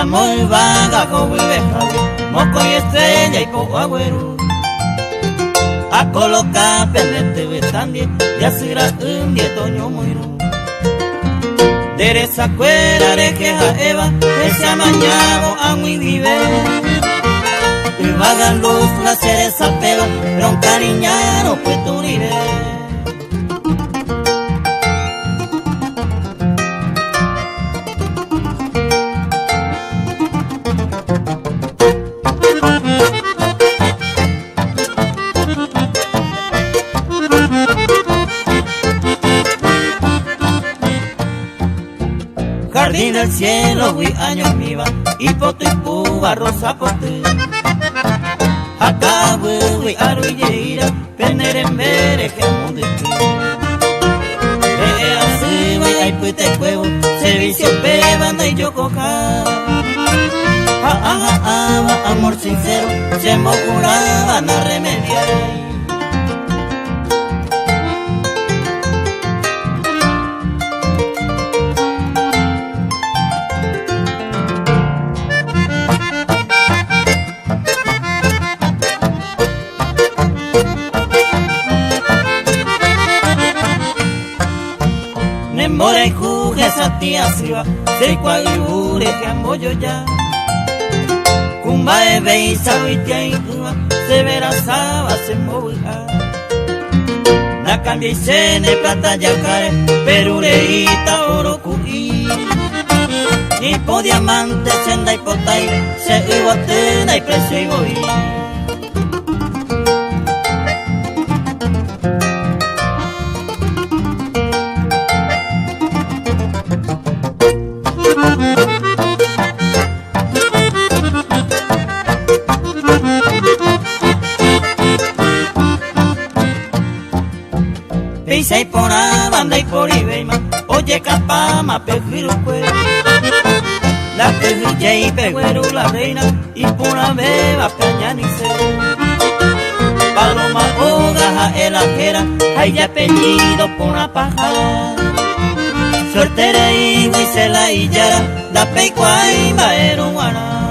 muy vaga como vive moco y estrella y poco agüero. A colocar pendente betandie y así era un dietoño muy ru. Dereza cuera de queja eva, ese amañado a muy vive. Y vagan luz la cereza pega, pero un cariñano pues tu iré. Jardín del cielo, vi años miva, y poto y puba, rosa pote. Acá vi aruilleira, penere mere, que mudeque. Así va, y puite cuevo, servicio bebanda y yo coca. Amor sincero, se me curaban a remediar. Mora y jugue esa tía siva, se cuagure que amboyo ya. Cumba de beisa vitia y cuba, se verá saba, se movija. Na cambia y sene plata yacare, perureita oro cuí. Ni po diamante, senda y potay, se iguatena y precio y voy. Pisa y por la banda y por Ibeima, oye capama, pejiru cuero. La pejilla y peguero la reina, y por la beba peñanice. Paloma hogaja el ajera, hay apellido por la paja. Suertere y se la illara, da pecuay maero guana.